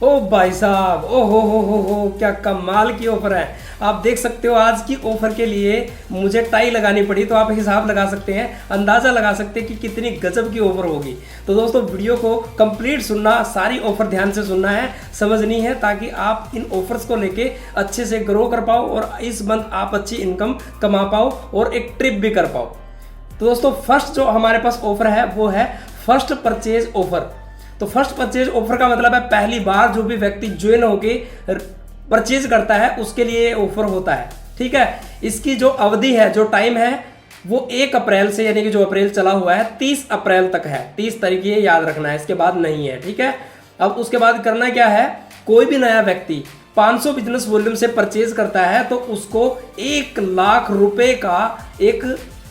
ओ भाई साहब, ओ हो, क्या कमाल की ऑफर है। आप देख सकते हो आज की ऑफर के लिए मुझे टाई लगानी पड़ी, तो आप हिसाब लगा सकते हैं, अंदाजा लगा सकते हैं कि कितनी गजब की ऑफर होगी। तो दोस्तों वीडियो को कंप्लीट सुनना, सारी ऑफर ध्यान से सुनना है, समझनी है, ताकि आप इन ऑफर्स को लेके अच्छे से ग्रो कर पाओ और इस मंथ आप अच्छी इनकम कमा पाओ और एक ट्रिप भी कर पाओ। तो दोस्तों फर्स्ट जो हमारे पास ऑफर है वो है फर्स्ट परचेज ऑफर। तो फर्स्ट परचेज ऑफर का मतलब है पहली बार जो भी व्यक्ति ज्वाइन होके परचेज करता है उसके लिए ऑफर होता है। ठीक है, इसकी जो अवधि है, जो टाइम है, वो 1 अप्रैल से, यानी कि जो अप्रैल चला हुआ है 30 अप्रैल तक है। 30 तारीख ये याद रखना है, इसके बाद नहीं है। ठीक है, अब उसके बाद करना क्या है, कोई भी नया व्यक्ति 500 बिजनेस वॉल्यूम से परचेज करता है तो उसको 1 लाख रुपए का एक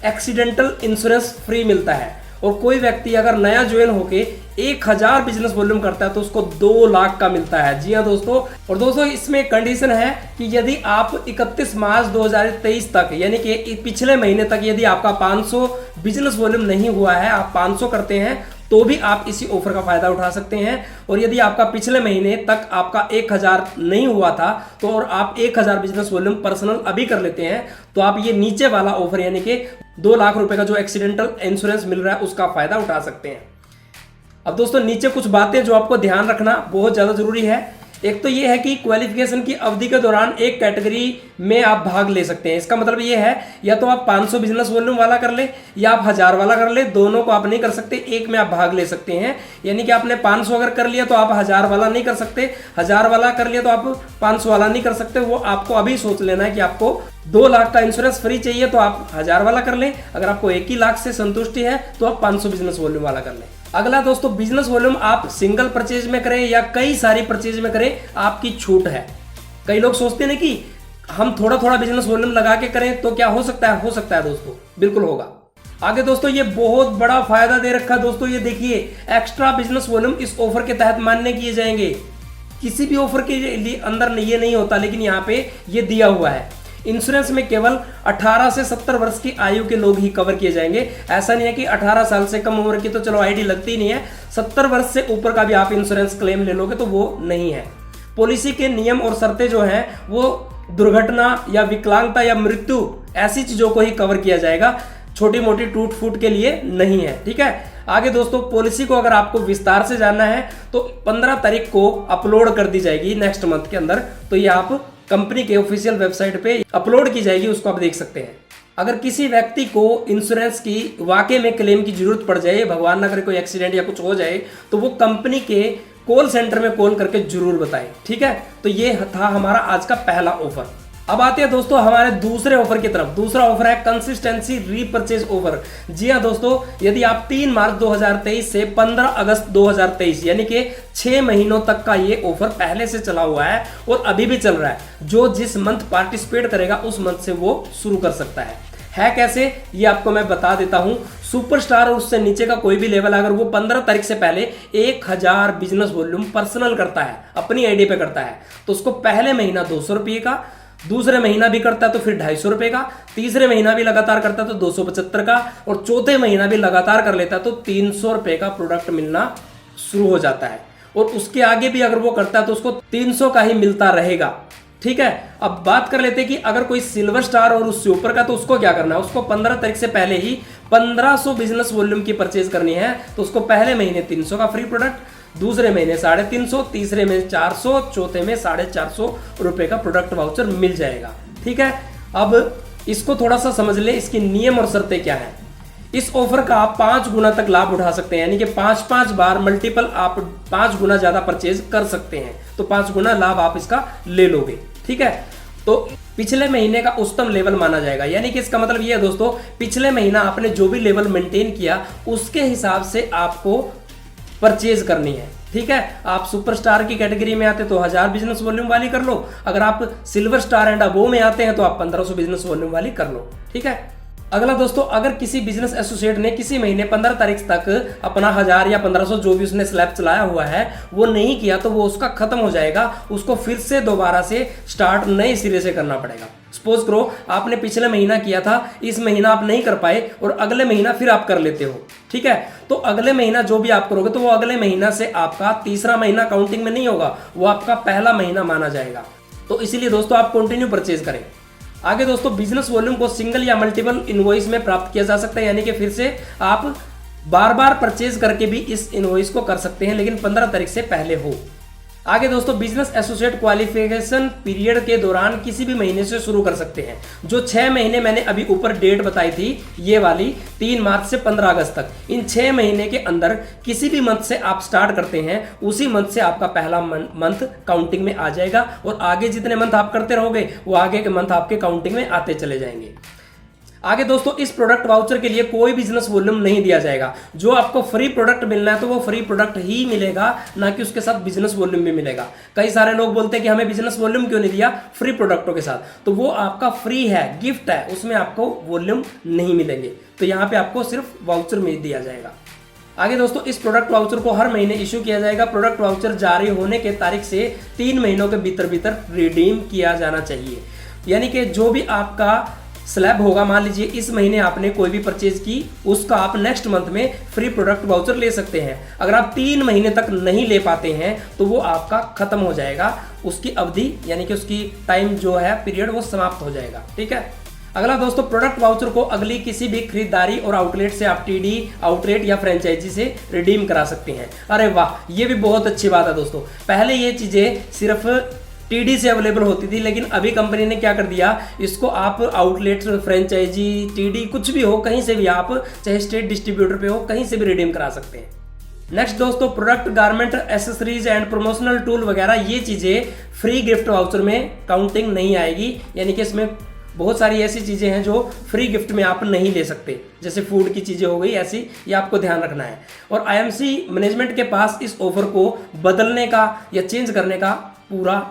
एक्सीडेंटल इंश्योरेंस फ्री मिलता है। और कोई व्यक्ति अगर नया ज्वाइन होके 1000 बिजनेस वॉल्यूम करता है तो उसको 2 लाख का मिलता है। जी हाँ दोस्तों, और दोस्तों इसमें कंडीशन है कि यदि आप 31 मार्च 2023 तक, यानी कि पिछले महीने तक यदि आपका 500 बिजनेस वॉल्यूम नहीं हुआ है, आप 500 करते हैं तो भी आप इसी ऑफर का फायदा उठा सकते हैं। और यदि आपका पिछले महीने तक आपका 1000 नहीं हुआ था तो और आप 1000 बिजनेस वॉल्यूम पर्सनल अभी कर लेते हैं तो आप ये नीचे वाला ऑफर, यानी कि 2 लाख रुपए का जो एक्सीडेंटल इंश्योरेंस मिल रहा है उसका फायदा उठा सकते हैं। अब दोस्तों नीचे कुछ बातें जो आपको ध्यान रखना बहुत ज्यादा जरूरी है। एक तो ये है कि क्वालिफिकेशन की अवधि के दौरान एक कैटेगरी में आप भाग ले सकते हैं। इसका मतलब ये है या तो आप 500 बिजनेस वॉल्यूम वाला कर ले या आप 1000 वाला कर ले, दोनों को आप नहीं कर सकते, एक में आप भाग ले सकते हैं। यानी कि आपने 500 अगर कर लिया तो आप 1000 वाला नहीं कर सकते, 1000 वाला कर लिया तो आप 500 वाला नहीं कर सकते। वो आपको अभी सोच लेना है कि आपको 2 लाख का इंश्योरेंस फ्री चाहिए तो आप 1000 वाला कर लें, अगर आपको 1 ही लाख से संतुष्टि है तो आप 500 बिजनेस वॉल्यूम वाला कर लें। अगला दोस्तों, बिजनेस वॉल्यूम आप सिंगल परचेज में करें या कई सारी परचेज में करें, आपकी छूट है। कई लोग सोचते हैं कि हम थोड़ा थोड़ा बिजनेस वॉल्यूम लगा के करें तो क्या हो सकता है, हो सकता है दोस्तों, बिल्कुल होगा। आगे दोस्तों ये बहुत बड़ा फायदा दे रखा है दोस्तों, ये देखिए एक्स्ट्रा बिजनेस वॉल्यूम इस ऑफर के तहत मान्य किए जाएंगे। किसी भी ऑफर के लिए अंदर ये नहीं होता, लेकिन यहाँ पे ये दिया हुआ है। इंश्योरेंस में केवल 18 से 70 वर्ष की आयु के लोग ही कवर किए जाएंगे। ऐसा नहीं है कि 18 साल से कम उम्र की तो चलो आईडी लगती नहीं है, 70 वर्ष से ऊपर का भी आप इंश्योरेंस क्लेम ले लोगे तो वो नहीं है। पॉलिसी के नियम और शर्तें जो हैं वो दुर्घटना या विकलांगता या मृत्यु ऐसी चीजों को ही कवर किया जाएगा, छोटी मोटी टूट फूट के लिए नहीं है। ठीक है, आगे दोस्तों पॉलिसी को अगर आपको विस्तार से जानना है तो 15 तारीख को अपलोड कर दी जाएगी नेक्स्ट मंथ के अंदर, तो ये आप कंपनी के ऑफिशियल वेबसाइट पे अपलोड की जाएगी, उसको आप देख सकते हैं। अगर किसी व्यक्ति को इंश्योरेंस की वाकई में क्लेम की जरूरत पड़ जाए, भगवान ना करे कोई एक्सीडेंट या कुछ हो जाए, तो वो कंपनी के कॉल सेंटर में कॉल करके जरूर बताएं। ठीक है, तो ये था हमारा आज का पहला ऑफर। अब आते हैं दोस्तों हमारे दूसरे ऑफर की तरफ। दूसरा ऑफर है कंसिस्टेंसी रीपरचेज ऑफर। जी हाँ दोस्तों, यदि आप 3 मार्च 2023 से 15 अगस्त 2023 यानी कि 6 महीनों तक का ये ऑफर पहले से चला हुआ है और अभी भी चल रहा है, जो जिस मंथ पार्टिसिपेट करेगा उस मंथ से वो शुरू कर सकता है कैसे, ये आपको मैं बता देता हूं। सुपरस्टार और उससे नीचे का कोई भी लेवल अगर वो 15 तारीख से पहले 1000 बिजनेस वॉल्यूम पर्सनल करता है, अपनी आईडी पे करता है, तो उसको पहले महीना 200 रुपये का, दूसरे महीना भी करता है तो फिर 250 रुपये का, तीसरे महीना भी लगातार करता है तो 275 का, और चौथे महीना भी लगातार कर लेता है तो 300 रुपये का प्रोडक्ट मिलना शुरू हो जाता है। और उसके आगे भी अगर वो करता है तो उसको 300 का ही मिलता रहेगा। ठीक है, अब बात कर लेते हैं कि अगर कोई सिल्वर स्टार और उससे ऊपर का, तो उसको क्या करना है, उसको 15 तारीख से पहले ही 1500 बिजनेस वॉल्यूम की परचेज करनी है, तो उसको पहले महीने 300 का फ्री प्रोडक्ट, दूसरे महीने 350, तीसरे में 400, चौथे में 450 रुपए का प्रोडक्ट वाउचर मिल जाएगा। ठीक है, अब इसको थोड़ा सा समझ ले, इसके नियम और शर्तें क्या है। इस ऑफर का आप 5 गुना तक लाभ उठा सकते हैं, यानी कि 5-5 बार मल्टीपल आप 5 गुना ज्यादा परचेज कर सकते हैं, तो 5 गुना लाभ आप इसका ले लोगे। ठीक है, तो पिछले महीने का उच्चतम लेवल माना जाएगा, यानी कि इसका मतलब ये है दोस्तों, पिछले महीना आपने जो भी लेवल मेंटेन किया उसके हिसाब से आपको परचेज करनी है। ठीक है, आप सुपरस्टार की कैटेगरी में आते तो 1000 बिजनेस वॉल्यूम वाली कर लो, अगर आप सिल्वर स्टार एंड अबोव में आते हैं तो आप 1500 बिजनेस वॉल्यूम वाली कर लो। ठीक है, अगला दोस्तों, अगर किसी बिजनेस एसोसिएट ने किसी महीने 15 तारीख तक अपना 1000 या 1500 जो भी उसने स्लैब चलाया हुआ है वो नहीं किया तो वो उसका खत्म हो जाएगा, उसको फिर से दोबारा से स्टार्ट नए सिरे से करना पड़ेगा। सपोज करो आपने पिछले महीना किया था, इस महीना आप नहीं कर पाए और अगले महीना फिर आप कर लेते हो। ठीक है, तो अगले महीना जो भी आप करोगे तो वो अगले महीना से आपका तीसरा महीना काउंटिंग में नहीं होगा, वो आपका पहला महीना माना जाएगा। तो इसीलिए दोस्तों आप कंटिन्यू परचेज करें। आगे दोस्तों बिजनेस वॉल्यूम को सिंगल या मल्टीपल इनवॉइस में प्राप्त किया जा सकता है, यानी कि फिर से आप बार बार परचेज करके भी इस इनवॉइस को कर सकते हैं, लेकिन 15 तारीख से पहले हो। आगे दोस्तों बिजनेस एसोसिएट क्वालिफिकेशन पीरियड के दौरान किसी भी महीने से शुरू कर सकते हैं। जो 6 महीने मैंने अभी ऊपर डेट बताई थी, ये वाली 3 मार्च से 15 अगस्त तक, इन 6 महीने के अंदर किसी भी मंथ से आप स्टार्ट करते हैं, उसी मंथ से आपका पहला मंथ काउंटिंग में आ जाएगा और आगे जितने मंथ आप करते रहोगे वो आगे के मंथ आपके काउंटिंग में आते चले जाएंगे। आगे दोस्तों इस प्रोडक्ट वाउचर के लिए कोई बिजनेस वॉल्यूम नहीं दिया जाएगा। जो आपको फ्री प्रोडक्ट मिलना है तो वो फ्री प्रोडक्ट ही मिलेगा, ना कि उसके साथ बिजनेस वॉल्यूम भी मिलेगा। कई सारे लोग बोलते हैं कि हमें बिजनेस वॉल्यूम क्यों नहीं दिया फ्री प्रोडक्टों के साथ, तो वो आपका फ्री है, गिफ्ट है, उसमें आपको वॉल्यूम नहीं मिलेंगे। तो यहाँ पे आपको सिर्फ वाउचर में दिया जाएगा। आगे दोस्तों इस प्रोडक्ट वाउचर को हर महीने इशू किया जाएगा। प्रोडक्ट वाउचर जारी होने के तारीख से 3 महीनों के भीतर रिडीम किया जाना चाहिए। यानी कि जो भी आपका स्लैब होगा, मान लीजिए इस महीने आपने कोई भी परचेज की, उसका आप नेक्स्ट मंथ में फ्री प्रोडक्ट वाउचर ले सकते हैं। अगर आप 3 महीने तक नहीं ले पाते हैं तो वो आपका खत्म हो जाएगा, उसकी अवधि यानी कि उसकी टाइम जो है पीरियड वो समाप्त हो जाएगा। ठीक है। अगला दोस्तों प्रोडक्ट वाउचर को अगली किसी भी खरीदारी और आउटलेट से आप टीडी, आउटलेट या फ्रेंचाइजी से रिडीम करा सकते हैं। अरे वाह, ये भी बहुत अच्छी बात है दोस्तों। पहले ये चीजें सिर्फ टीडी से अवेलेबल होती थी, लेकिन अभी कंपनी ने क्या कर दिया, इसको आप आउटलेट, फ्रेंचाइजी, टीडी कुछ भी हो, कहीं से भी आप चाहे स्टेट डिस्ट्रीब्यूटर पे हो, कहीं से भी रिडीम करा सकते हैं। नेक्स्ट दोस्तों product, garment, accessories and promotional tool वगैरह ये चीजें फ्री गिफ्ट वाउचर में काउंटिंग नहीं आएगी। यानी कि इसमें बहुत सारी ऐसी चीजें हैं जो फ्री गिफ्ट में आप नहीं ले सकते, जैसे फूड की चीजें हो गई ऐसी, ये आपको ध्यान रखना है। और आईएमसी मैनेजमेंट के पास इस ऑफर को बदलने का या चेंज करने का पूरा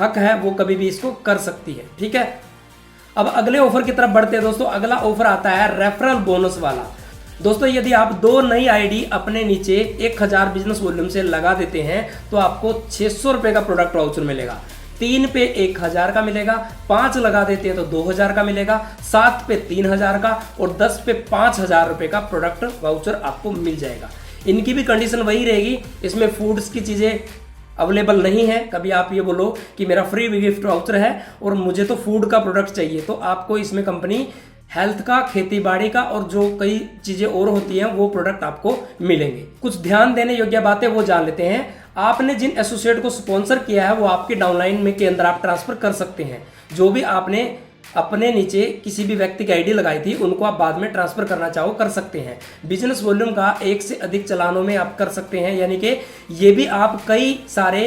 हक है, वो कभी भी इसको कर सकती है। ठीक है। अब अगले ऑफर की तरफ बढ़ते हैं दोस्तों। अगला ऑफर आता है रेफरल बोनस वाला। दोस्तों यदि आप 2 नई आईडी अपने नीचे 1000 बिजनेस वॉल्यूम से लगा देते हैं तो आपको 600 रुपए का प्रोडक्ट वाउचर मिलेगा। 3 पे 1000 का मिलेगा, 5 लगा देते हैं तो 2000 का मिलेगा, 7 पे 3000 का और 10 पे 5000 रुपए का प्रोडक्ट वाउचर आपको मिल जाएगा। इनकी भी कंडीशन वही रहेगी, इसमें फूड्स की चीजें अवेलेबल नहीं है। कभी आप ये बोलो कि मेरा फ्री गिफ्ट वाउचर है और मुझे तो फूड का प्रोडक्ट चाहिए, तो आपको इसमें कंपनी हेल्थ का, खेती बाड़ी का और जो कई चीजें और होती हैं वो प्रोडक्ट आपको मिलेंगे। कुछ ध्यान देने योग्य बातें वो जान लेते हैं। आपने जिन एसोसिएट को स्पॉन्सर किया है वो आपके डाउनलाइन में के अंदर आप ट्रांसफर कर सकते हैं। जो भी आपने अपने नीचे किसी भी व्यक्ति की आईडी लगाई थी उनको आप बाद में ट्रांसफर करना चाहो कर सकते हैं। बिजनेस वॉल्यूम का 1 से अधिक चलानों में आप कर सकते हैं, यानी कि ये भी आप कई सारे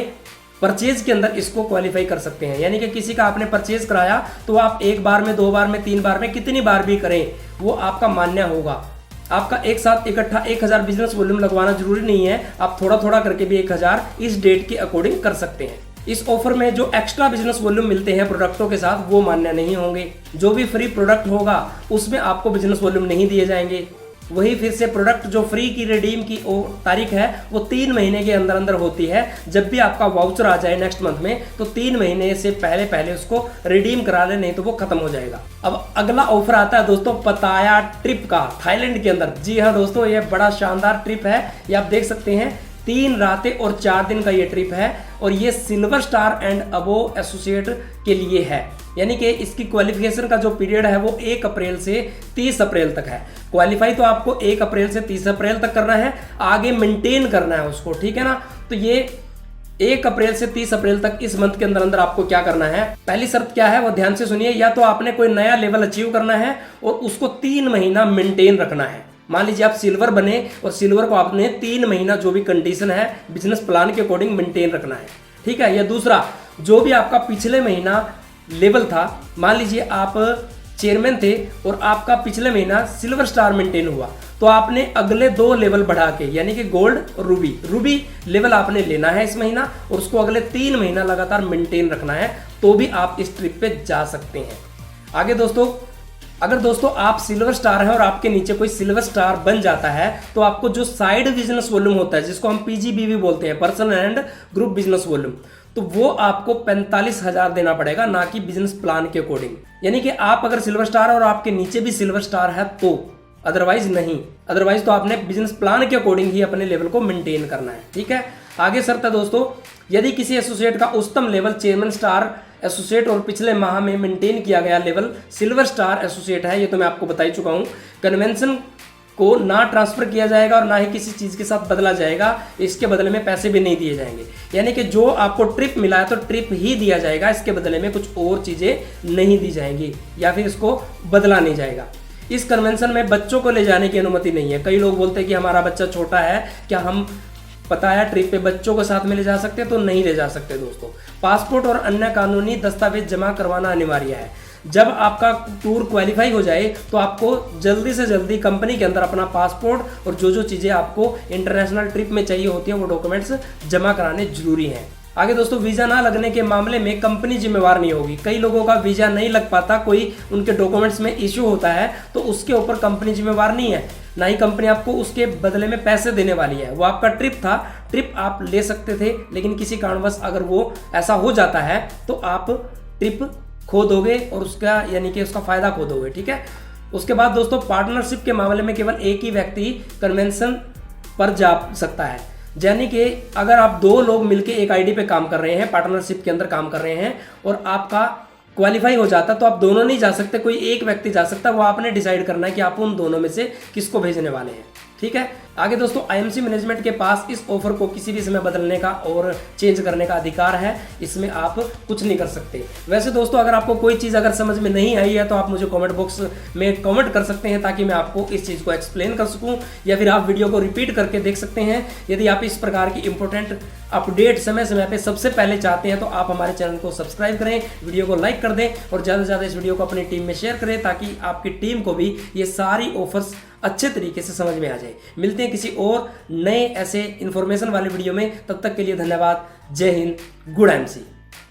परचेज के अंदर इसको क्वालिफाई कर सकते हैं। यानी कि किसी का आपने परचेज कराया तो आप 1 बार में, 2 बार में, 3 बार में, कितनी बार भी करें वो आपका मान्य होगा। आपका एक साथ इकट्ठा 1000 बिजनेस वॉल्यूम लगवाना जरूरी नहीं है, आप थोड़ा थोड़ा करके भी 1000 इस डेट के अकॉर्डिंग कर सकते हैं। इस ऑफर में जो एक्स्ट्रा बिजनेस वॉल्यूम मिलते हैं प्रोडक्टों के साथ वो मान्य नहीं होंगे। जो भी फ्री प्रोडक्ट होगा उसमें आपको बिजनेस वॉल्यूम नहीं दिए जाएंगे। वही फिर से प्रोडक्ट जो फ्री की रिडीम की तारीख है वो 3 महीने के अंदर अंदर होती है। जब भी आपका वाउचर आ जाए नेक्स्ट मंथ में तो 3 महीने से पहले पहले उसको रिडीम करा ले, नहीं तो वो खत्म हो जाएगा। अब अगला ऑफर आता है दोस्तों पताया ट्रिप का, थाईलैंड के अंदर। जी हाँ दोस्तों, ये बड़ा शानदार ट्रिप है, ये आप देख सकते हैं। 3 रातें और 4 दिन का ये ट्रिप है और ये silver star and above associate के लिए है। यानी कि इसकी क्वालिफिकेशन का जो पीरियड है वो 1 अप्रैल से 30 अप्रैल तक है। क्वालिफाई तो आपको 1 अप्रैल से 30 अप्रैल तक करना है, आगे मेंटेन करना है उसको, ठीक है ना। तो ये 1 अप्रैल से 30 अप्रैल तक इस मंथ के अंदर अंदर आपको क्या करना है, पहली शर्त क्या है वो ध्यान से सुनिए। या तो आपने कोई नया लेवल अचीव करना है और उसको 3 महीना मेंटेन रखना है। मान लीजिए आप सिल्वर बने और सिल्वर को आपने 3 महीना जो भी कंडीशन है बिजनेस प्लान के अकॉर्डिंग मेंटेन रखना है, ठीक है। या दूसरा, जो भी आपका पिछले महीना लेवल था, मान लीजिए आप चेयरमैन थे और आपका पिछले महीना सिल्वर स्टार मेंटेन हुआ, तो आपने अगले 2 लेवल बढ़ा के, यानी कि गोल्ड और रूबी लेवल आपने लेना है इस महीना और उसको अगले 3 महीना लगातार मेंटेन रखना है, तो भी आप इस ट्रिप पे जा सकते हैं। आगे दोस्तों, अगर दोस्तों आप सिल्वर स्टार हैं और आपके नीचे कोई सिल्वर स्टार बन जाता है तो आपको जो साइड बिजनेस वॉल्यूम होता है, जिसको हम पीजीबीवी बोलते हैं, personal and group business volume, तो वो आपको 45,000 देना पड़ेगा, ना कि बिजनेस प्लान के अकॉर्डिंग। यानी कि आप अगर सिल्वर स्टार और आपके नीचे भी सिल्वर स्टार है तो अदरवाइज नहीं। अदरवाइज तो आपने बिजनेस प्लान के अकॉर्डिंग ही अपने लेवल को मेंटेन करना है। ठीक है, आगे शर्त है दोस्तों, यदि किसी एसोसिएट का उच्चतम लेवल चेयरमैन स्टार एसोसिएट और पिछले माह में मेंटेन किया गया लेवल सिल्वर स्टार एसोसिएट है, ये तो मैं आपको बता ही चुका हूँ, कन्वेंशन को ना ट्रांसफर किया जाएगा और ना ही किसी चीज़ के साथ बदला जाएगा, इसके बदले में पैसे भी नहीं दिए जाएंगे। यानी कि जो आपको ट्रिप मिला है तो ट्रिप ही दिया जाएगा, इसके बदले में कुछ और चीज़ें नहीं दी जाएंगी या फिर इसको बदला नहीं जाएगा। इस कन्वेंशन में बच्चों को ले जाने की अनुमति नहीं है। कई लोग बोलते हैं कि हमारा बच्चा छोटा है, क्या हम पता है ट्रिप पे बच्चों को साथ में ले जा सकते हैं? तो नहीं ले जा सकते दोस्तों। पासपोर्ट और अन्य कानूनी दस्तावेज जमा करवाना अनिवार्य है। जब आपका टूर क्वालिफाई हो जाए तो आपको जल्दी से जल्दी कंपनी के अंदर अपना पासपोर्ट और जो चीज़ें आपको इंटरनेशनल ट्रिप में चाहिए होती हैं वो डॉक्यूमेंट्स जमा कराने जरूरी हैं। आगे दोस्तों, वीज़ा ना लगने के मामले में कंपनी जिम्मेवार नहीं होगी। कई लोगों का वीज़ा नहीं लग पाता, कोई उनके डॉक्यूमेंट्स में इश्यू होता है तो उसके ऊपर कंपनी जिम्मेवार नहीं है, ना ही कंपनी आपको उसके बदले में पैसे देने वाली है। वो आपका ट्रिप था, ट्रिप आप ले सकते थे, लेकिन किसी कारणवश अगर वो ऐसा हो जाता है तो आप ट्रिप खो दोगे और उसका यानी कि उसका फायदा खो दोगे। ठीक है, उसके बाद दोस्तों, पार्टनरशिप के मामले में केवल एक ही व्यक्ति कन्वेंशन पर जा सकता है। यानी कि अगर आप दो लोग मिलकर एक आईडी पे काम कर रहे हैं, पार्टनरशिप के अंदर काम कर रहे हैं और आपका क्वालिफाई हो जाता तो आप दोनों नहीं जा सकते, कोई एक व्यक्ति जा सकता। वो आपने डिसाइड करना है कि आप उन दोनों में से किसको भेजने वाले हैं। ठीक है, आगे दोस्तों, आईएमसी मैनेजमेंट के पास इस ऑफर को किसी भी समय बदलने का और चेंज करने का अधिकार है, इसमें आप कुछ नहीं कर सकते। वैसे दोस्तों, अगर आपको कोई चीज़ अगर समझ में नहीं आई है तो आप मुझे कमेंट बॉक्स में कमेंट कर सकते हैं ताकि मैं आपको इस चीज़ को एक्सप्लेन कर सकूं, या फिर आप वीडियो को रिपीट करके देख सकते हैं। यदि आप इस प्रकार की इंपॉर्टेंट अपडेट समय समय पे सबसे पहले चाहते हैं तो आप हमारे चैनल को सब्सक्राइब करें, वीडियो को लाइक कर दें और ज़्यादा से ज़्यादा इस वीडियो को अपनी टीम में शेयर करें ताकि आपकी टीम को भी ये सारी ऑफर्स अच्छे तरीके से समझ में आ जाए। मिलते हैं किसी और नए ऐसे इन्फॉर्मेशन वाले वीडियो में, तब तक के लिए धन्यवाद। जय हिंद, गुड एमसी।